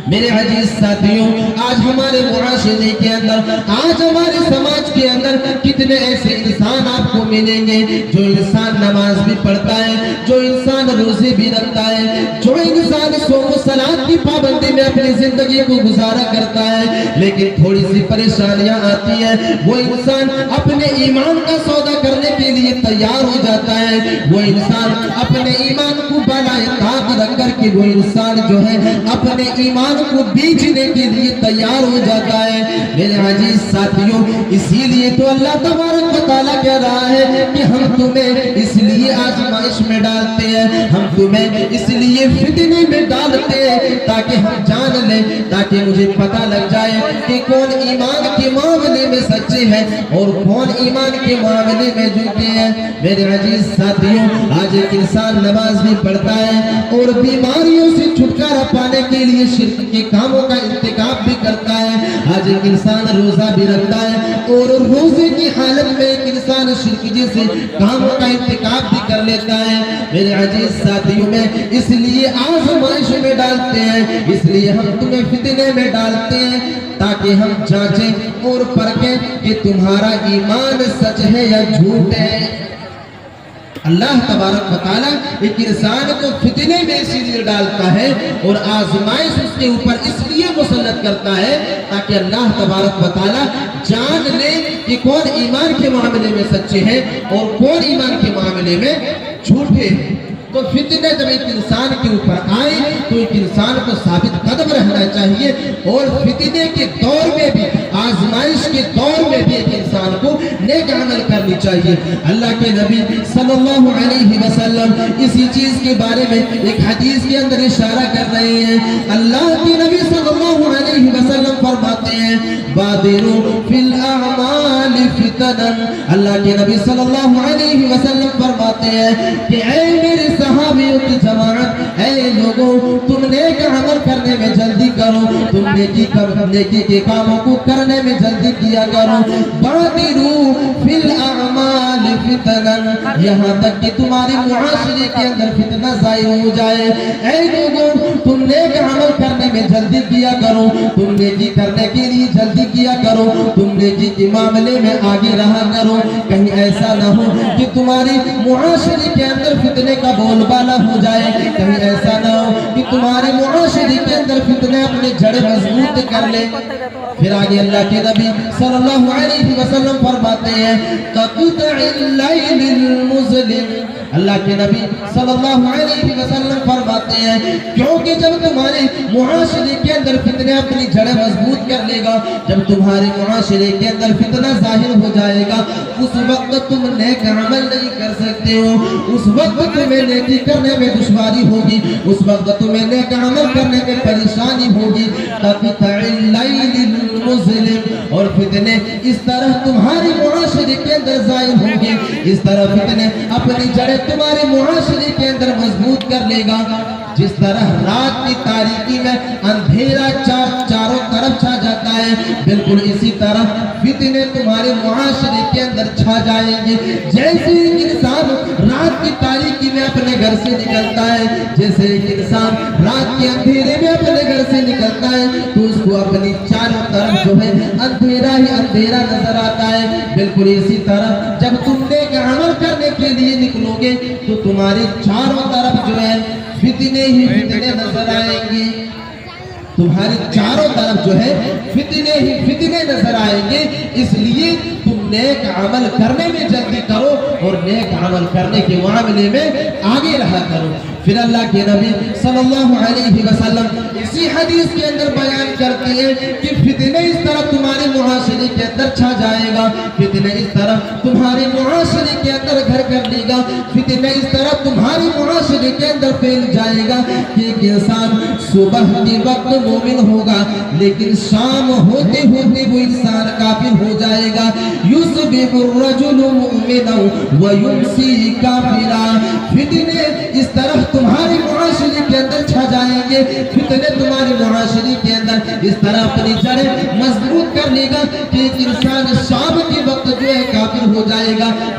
میرے عزیز ساتھیوں، آج ہمارے معاشرے کے اندر، آج ہمارے سماج کے اندر کتنے ایسے انسان آپ کو ملیں گے جو انسان نماز بھی پڑھتا ہے، جو انسان روزے بھی رکھتا ہے، جو انسان صوم و صلات کی پابندی میں اپنی زندگی کو گزارا کرتا ہے، لیکن تھوڑی سی پریشانیاں آتی ہیں، وہ انسان اپنے ایمان کا سودا کرنے کے لیے تیار ہو جاتا ہے، وہ انسان اپنے ایمان کو بالائے طاق رکھ کر کے وہ انسان جو ہے اپنے ایمان کو بیچنے کے لیے تیار ہو جاتا ہے۔ میرے عزیز ساتھیوں، اسی لیے تو اللہ تبارک و تعالیٰ کہہ رہا ہے کہ ہم تمہیں اس لیے آزمائش میں ڈالتے ہیں، ہم تمہیں اس لیے فتنے میں ڈالتے ہیں تاکہ ہم جان لیں، تاکہ مجھے پتہ لگ جائے کہ کون ایمان کے معاملے میں سچے ہیں اور کون ایمان کے معاملے میں جھوٹے ہیں۔ میرے عزیز ساتھیوں، آج ایک انسان نماز بھی پڑھتا ہے اور بیماریوں سے چھٹکارا پانے کے لیے شرک کے کاموں کا ارتکاب بھی کرتا ہے۔ آج ایک انسان روزہ بھی رکھتا ہے اور روزے کی حالت میں ایک انسان شرک جیسے کاموں کا ارتکاب بھی کر لیتا ہے۔ میرے عزیز ساتھیوں، میں اس لیے آزمائش میں ڈالتے ہیں، اس لیے ہم تمہیں فتنے میں ڈالتے ہیں تاکہ ہم جانچیں اور پرکھیں کہ تمہارا ایمان سچ ہے یا جھوٹ ہے۔ اللہ تبارک و تعالیٰ ایک انسان کو فتنے میں اسی لیے ڈالتا ہے اور آزمائش اس کے اوپر اس لیے مسلط کرتا ہے تاکہ اللہ تبارک و تعالیٰ جان لے کہ کون ایمان کے معاملے میں سچے ہیں اور کون ایمان کے معاملے میں جھوٹے ہیں۔ تو فتنے جب ایک انسان کے اوپر آئے تو ایک انسان کو ثابت قدم رہنا چاہیے، اور فتنے کے دور میں بھی، آزمائش کے دور میں بھی ایک انسان کو نیک عمل کرنی چاہیے۔ اللہ کے نبی صلی اللہ علیہ وسلم اسی چیز کے بارے میں ایک حدیث کے اندر اشارہ کر رہے ہیں۔ اللہ کے نبی صلی اللہ علیہ وسلم فرماتے ہیں بادروا فی الاعمال فتنا۔ اللہ کے نبی صلی اللہ علیہ وسلم فرماتے ہیں کہ اے میرے صحابیوں کی جماعت، اے لوگوں، تم نیک عمل کرنے میں جلدی کرو، تم نیکی کے کاموں کو کرنے میں جلدی کیا کرو۔ بادروا فی الاعمال فتنا، یہاں تک کہ تمہارے معاشرے کے اندر فتنہ ظاہر ہو جائے۔ اے لوگوں، تم نیک عمل کرنے میں جلدی کیا کرو، تم نیکی کرنے کے لیے جلدی کیا کرو، تم نیکی کے معاملے میں آگے رہا کرو، کہیں ایسا نہ ہو کہ تمہاری معاشرے کے اندر فتنے کا بول بالا ہو جائے، کہیں ایسا نہ ہو کہ تمہارے معاشرے کے اندر فتنے اپنے جڑیں مضبوط کر لیں۔ پھر آگے اللہ کے نبی صلی اللہ علیہ وسلم فرماتے ہیں قطع اللیل المظلم۔ اللہ کے نبی صلی اللہ علیہ وسلم فرماتے ہیں کیونکہ جب تمہارے معاشرے کے اندر فتنے اپنی جڑیں مضبوط کر لے گا، جب تمہارے معاشرے کے اندر فتنہ ظاہر ہو جائے گا، اس وقت تم نیک عمل نہیں کر سکتے ہو، اس وقت تمہیں نیکی کرنے میں دشواری ہوگی، اس وقت تمہیں نیک عمل کرنے میں پریشانی ہوگی۔ قطع اللیل المظلم، اور فتنے اس طرح تمہارے معاشرے کے اندر ظاہر ہوں گے، اس طرح فتنے اپنی جڑیں تمہارے معاشرے کے اندر مضبوط کر لے گا۔ جس طرح رات کی تاریکی میں اندھیرا چاروں طرف چھا جاتا ہے، بالکل اسی طرح فتنے تمہارے معاشرے کے اندر چھا جائیں گے۔ جیسے ایک انسان رات کی تاریکی میں اپنے گھر سے نکلتا ہے، جیسے ایک انسان رات کے اندھیرے میں اپنے گھر سے نکلتا ہے تو اس کو اپنی چاروں طرف جو ہے اندھیرا ہی اندھیرا نظر آتا ہے، بالکل اسی طرح جب تم نیک عمل کرنے کے لیے نکلو گے تو تمہاری چاروں طرف جو ہے فتنے ہی فتنے نظر آئیں گے، تمہاری چاروں طرف جو ہے فتنے ہی فتنے نظر آئیں گے۔ اس لیے تم نیک عمل کرنے میں جلدی کرو اور نیک عمل کرنے کے معاملے میں آگے رہا کرو۔ پھر اللہ کے نبی صلی اللہ علیہ وسلم اسی حدیث کے اندر بیان کرتے ہیں کہ فتنے اس طرح تمہارے معاشرے کے اندر چھا جائے گا، فتنے اس طرح تمہارے معاشرے کے اندر گھر کر لے گا، فتنے اس طرح تمہارے معاشرے کے اندر پھیل جائے گا کہ ایک انسان صبح کے وقت مومن ہوگا لیکن شام ہوتے ہوتے وہ انسان کافر ہو جائے گا۔ یصبح الرجل مؤمنا ویمسی کافرا، فتنے اس طرح تمہارے معاشرے کے اندر چھا جائیں گے، فتنے تمہارے معاشرے کے اندر اس طرح اپنی جڑیں مضبوط کر لے گا کہ ایک انسان شام کے وقت جو ہے کافر ہو جائے گا،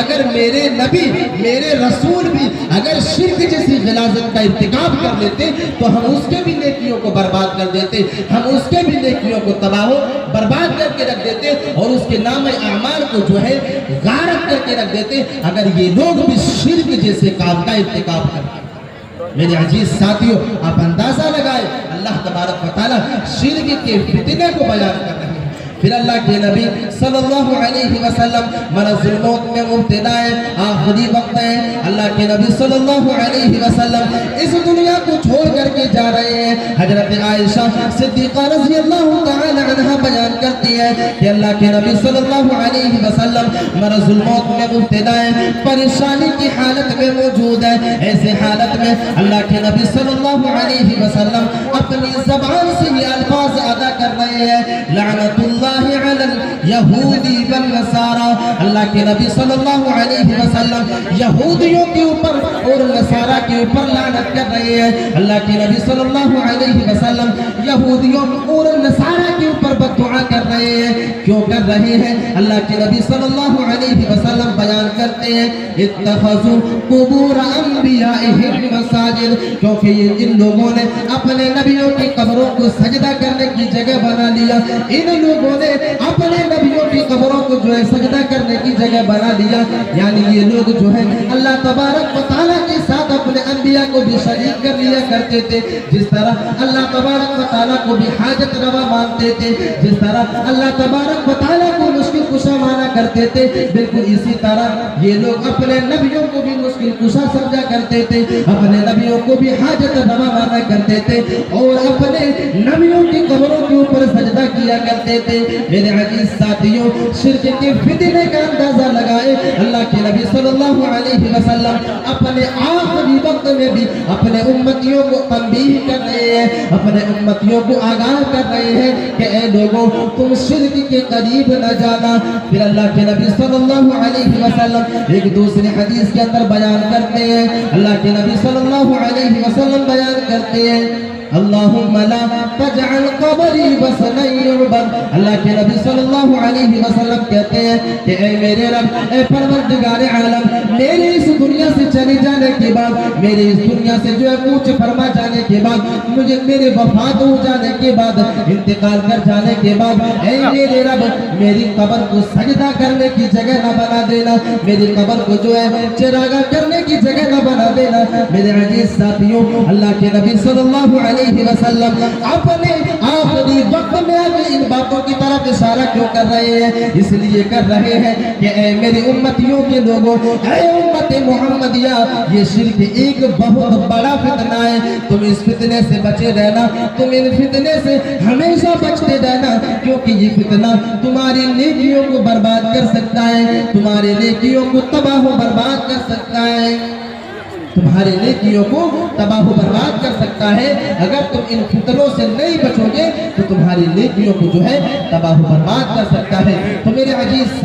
اگر میرے نبی میرے رسول بھی اگر شرک جیسی غلاظت کا ارتکاب کر لیتے تو ہم اس کے بھی نیکیوں کو برباد کر دیتے، ہم اس کے بھی نیکیوں کو تباہ و برباد کر کے رکھ دیتے اور اس کے نام اعمال کو جو ہے غارت کر کے رکھ دیتے اگر یہ لوگ بھی شرک جیسے کام کا ارتکاب کرتے۔ میرے عزیز ساتھیوں، آپ اندازہ لگائے اللہ تبارک و تعالیٰ شرک کے فتنے کو بیان کر رہے ہیں۔ پھر اللہ کے نبی صلی اللہ علیہ وسلم مرض الموت میں مبتلا ہے، آخری وقت ہے، اللہ کے نبی صلی اللہ علیہ وسلم اس دنیا کو چھوڑ کر کے جا رہے ہیں۔ حضرت عائشہ صدیقہ رضی اللہ تعالی عنہ بیان کرتی ہے کہ اللہ کے نبی صلی اللہ علیہ وسلم مرض الموت میں مبتلا ہے، پریشانی کی حالت میں موجود ہے۔ ایسے حالت میں اللہ کے نبی صلی اللہ علیہ وسلم اپنی زبان سے یہ الفاظ ادا کر رہے ہیں، لعنت اللہ علی الیہودی والنصارى، اللہ کے نبی صلی اللہ علیہ وسلم یہودیوں کے اوپر اور نصارہ کے اوپر لعنت کر رہے ہیں۔ اللہ کے نبی صلی اللہ علیہ وسلم یہودیوں اور نصارہ کے اوپر بد دعا کر رہے ہیں۔ کیوں کر رہے ہیں؟ اللہ کے نبی صلی اللہ علیہ وسلم بیان کرتے ہیں اتخذوا قبور انبیائہم مساجد، کیونکہ یہ ان لوگوں نے اپنے نبیوں کی قبروں کو سجدہ کرنے کی جگہ بنا لیا، ان لوگوں نے اپنے نبیوں کی قبروں کو جو ہے سجدہ کرنے کی جگہ بنا لیا۔ یعنی یہ لوگ جو ہے اللہ تبارک و تعالیٰ کے ساتھ اپنے انبیاء کو بھی شریک کر لیا کرتے تھے، جس طرح اللہ تبارک و تعالیٰ کو بھی حاجت روا مانتے تھے، جس طرح اللہ تبارک و تعالیٰ کو مشکل کشا مانا کرتے تھے، بالکل اسی طرح یہ لوگ اپنے نبیوں کو بھی مشکل کشا سمجھا کرتے تھے، اپنے نبیوں کو بھی حاجت روا مانا کرتے تھے اور اپنے نبیوں کی قبروں کے اوپر سجدہ کیا کرتے تھے۔ میرے عزیز ساتھیوں، شرک کے فتنے کا اندازہ لگائے اللہ کے نبی صلی اللہ علیہ وسلم اپنے آخری وقت میں بھی اپنے امتیوں کو تنبیہ کر رہے ہیں، اپنے امتیوں کو آگاہ کر رہے ہیں کہ اے لوگوں تم شرک کے قریب نہ جانا۔ پھر اللہ کے نبی صلی اللہ علیہ وسلم ایک دوسرے حدیث کے اندر بیان کرتے ہیں، اللہ کے نبی صلی اللہ علیہ وسلم بیان کرتے ہیں اللہم لا تجعل قبری وثنا یعبد، اللہ کے نبی صلی اللہ علیہ وسلم کہتے ہیں کہ اے میرے رب، اے پروردگار عالم، میرے اس دنیا سے چلے جانے کے بعد، میرے اس دنیا سے جو ہے کوچ فرما جانے کے بعد، مجھے میرے وفات ہو جانے کے بعد، انتقال کر جانے کے بعد، اے میرے رب میری قبر کو سجدہ کرنے کی جگہ نہ بنا دینا، میری قبر کو جو ہے چراغاں کرنے کی جگہ نہ بنا دینا۔ میرے عزیز ساتھیوں، اللہ کے نبی صلی اللہ علیہ وسلم اپنے آخری وقت میں ان باتوں کی طرف اشارہ کیوں کر رہے ہیں؟ اس لیے کر رہے ہیں کہ اے میری امتیوں کے لوگوں، اے امت محمدیہ، یہ شرک ایک بہت بڑا فتنہ ہے، تم اس فتنے سے بچے رہنا، تم ان فتنے سے ہمیشہ بچتے رہنا، کیونکہ یہ فتنہ تمہاری نیکیوں کو برباد کر سکتا ہے، تمہاری نیکیوں کو تباہ و برباد کر سکتا ہے، تمہارے نیکیوں کو تباہ و برباد کر سکتا ہے۔ اگر تم ان فتنوں سے نہیں بچو گے تو تمہاری نیکیوں کو جو ہے تباہ و برباد کر سکتا